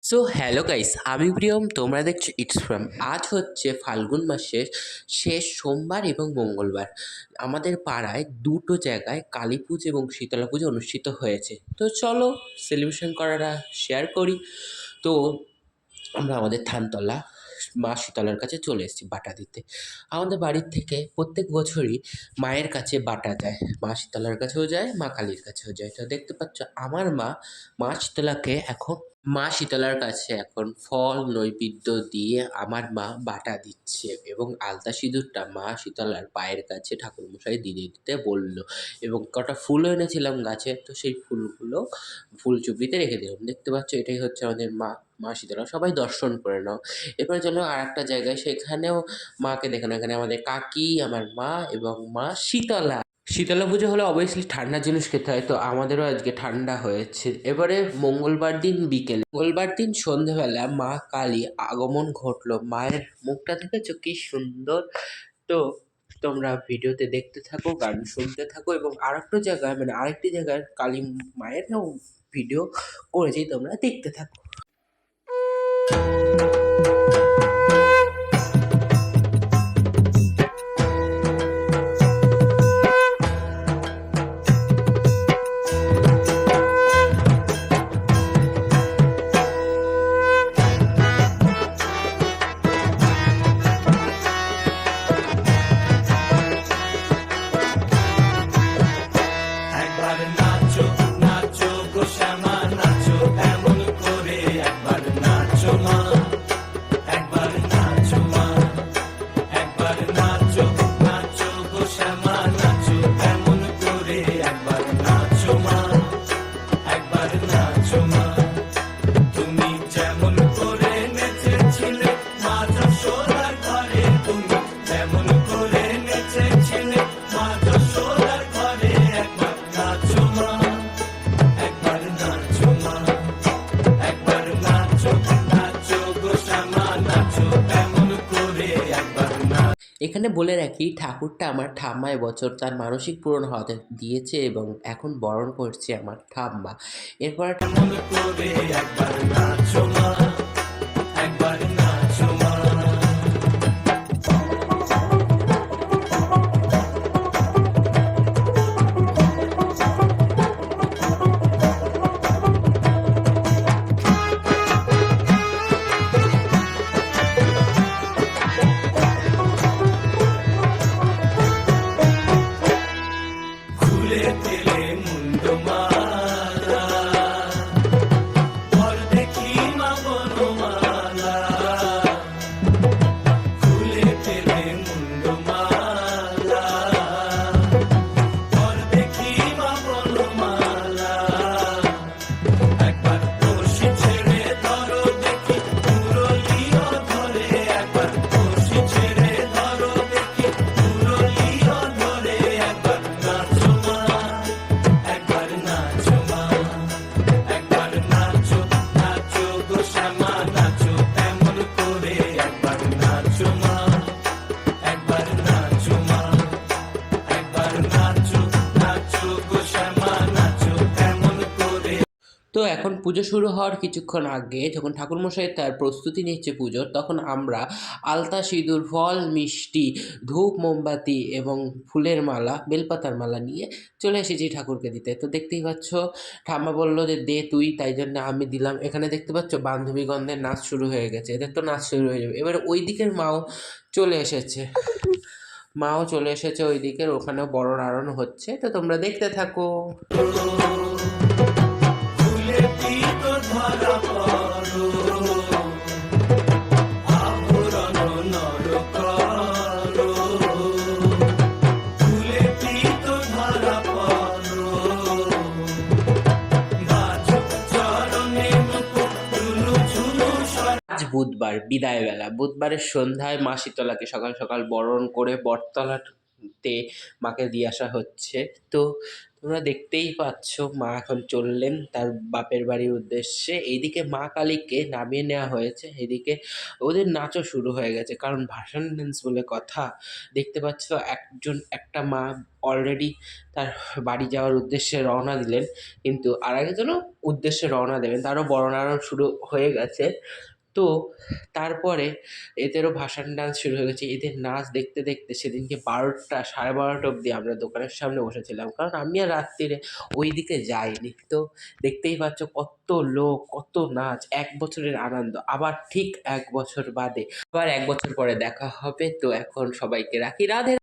So hello guys, আমি প্রিয়ম, তোমরা দেখছো ইটস ফ্রম। আজ হচ্ছে ফাল্গুন মাসের শেষ সোমবার এবং মঙ্গলবার। আমাদের পাড়ায় দুটো জায়গায় কালী পুজো এবং শীতলা পুজো অনুষ্ঠিত হয়েছে। তো চলো সেলিব্রেশন করাটা শেয়ার করি। তো আমরা আমাদের থানতলা মা শীতলার কাছে চলে এসেছি বাটা দিতে। আমাদের বাড়ির থেকে প্রত্যেক বছরই মায়ের কাছে বাটা যায়, মা শীতলার কাছেও যায়, মা কালীর কাছেও যায়। তো দেখতে পাচ্ছ আমার মা শীতলাকে এখন মা শীতলার কাছে এখন ফল নৈবেদ্য দিয়ে আমার মা বাটা দিচ্ছে এবং আলতা সিঁদুরটা মা শীতলার পায়ের কাছে ঠাকুরমশাই দিয়ে দিতে বলল। এবং কটা ফুলও এনেছিলাম গাছে, তো সেই ফুলগুলো ফুল চুবড়িতে রেখে দিলাম। দেখতে পাচ্ছ এটাই হচ্ছে আমাদের মা শীতলা। সবাই দর্শন করে নাও। এরপরে চলো আর একটা জায়গায়, সেখানেও মাকে দেখানো। এখানে আমাদের কাকি, আমার মা এবং মা শীতলা। শীতলা পুজো হলে অবভিয়াসলি ঠান্ডা জিনিস খেতে হয়, তো আমাদেরও আজকে ঠান্ডা হয়েছে। এবারে মঙ্গলবার দিন বিকেলে, মঙ্গলবার দিন সন্ধেবেলা মা কালী আগমন ঘটলো। মায়ের মুখটা দেখেছো কি সুন্দর। তো তোমরা ভিডিওতে দেখতে থাকো, গান শুনতে থাকো, এবং আরেকটা জায়গায় মানে আরেকটি জায়গায় কালী মায়ের ভিডিও করেছি, তোমরা দেখতে থাকো। একবার নাচো নাচো গো শ্যামা নাচো এমন করে একবার নাচো মা একবার নাচো মা একবার নাচো নাচো গো শ্যামা নাচো এমন করে একবার নাচো মা একবার নাচো মা তুমি যেমন করে নেচেছিলে মা যশোদার ঘরে তুমি যেমন করে নেচেছিলে মা যশোদার ঘরে একবার নাচো মা একবার নাচো মা একবার নাচো নাচো গো শ্যামা নাচো এমন করে একবার নাচো। এখানে বলে রাখি, ঠাকুরটা আমার ঠাম্মা এবছর তার মানসিক পূরণ হতে দিয়েছে এবং এখন বরণ করছে আমার ঠাম্মা। এরপর এমন করে একবার নাচো মা একবার নাচো মা। খুলে দিলে মুন্ড মালা বর দেখি মা বনমালা খুলে দিলে মুন্ড মালা বর দেখি মা বনমালা একবার বসি ছেড়ে ধরো দেখি মুরলিও ধরে একবার বসি ছেড়ে ধরো দেখি মুরলিও ধরে একবার নাচো মা একবার নাচো মা একবার নাচো নাচো গো শ্যামা নাচো এমন করে একবার নাচো মা একবার নাচো মা একবার নাচো নাচো গো শ্যামা নাচো এমন করে। তো এখন পুজো শুরু হওয়ার কিছুক্ষণ আগে যখন ঠাকুরমশাই তার প্রস্তুতি নিচ্ছে পুজোর, তখন আমরা আলতা সিঁদুর, ফল, মিষ্টি, ধূপ, মোমবাতি এবং ফুলের মালা, বেলপাতার মালা নিয়ে চলে এসেছি ঠাকুরকে দিতে। তো দেখতেই পাচ্ছ, ঠাম্মা বললো যে দে তুই, তাই জন্য আমি দিলাম। এখানে দেখতে পাচ্ছ বান্ধবীগণদের নাচ শুরু হয়ে গেছে, এদের তো নাচ শুরু হয়ে যাবে। এবার ওই দিকের মাও চলে এসেছে, ওই দিকের, ওখানেও বরণ আরণ হচ্ছে। তো তোমরা দেখতে থাকো। ফুলে পিতো ধরা পড়ো আভরণ নর করো ফুলে পিতো ধরা পড়ো বাজো চরণে মুকুট ঝুলু ঝুলু আজ বুধবার বিদায় বেলা, বুধবারের সন্ধ্যায় মা শীতলাকে সকাল সকাল বরণ করে বটতলাতে মাকে দিয়ে আসা হচ্ছে। তো তোমরা দেখতেই পাচ্ছ মা এখন চললেন তার বাপের বাড়ির উদ্দেশ্যে। এইদিকে মা কালীকে নামিয়ে নেওয়া হয়েছে, এদিকে ওদের নাচও শুরু হয়ে গেছে, কারণ ভাসান ড্যান্স বলে কথা। দেখতে পাচ্ছ একটা মা অলরেডি তার বাড়ি যাওয়ার উদ্দেশ্যে রওনা দিলেন, কিন্তু আর একজনও উদ্দেশ্যে রওনা দেবেন, তারও বরণারণ শুরু হয়ে গেছে। তো তারপরে এদেরও ভাসান ডান্স শুরু হয়ে গেছে। এদের নাচ দেখতে দেখতে সেদিনকে ১২টা ১২:৩০ অবধি আমরা দোকানের সামনে বসেছিলাম, কারণ আমি আর রাত্তিরে ওইদিকে যাইনি। তো দেখতেই পাচ্ছ কত লোক, কত নাচ, ১ বছরের আনন্দ। আবার ঠিক ১ বছর বাদে আবার ১ বছর পরে দেখা হবে। তো এখন সবাইকে রাখি, রাধে।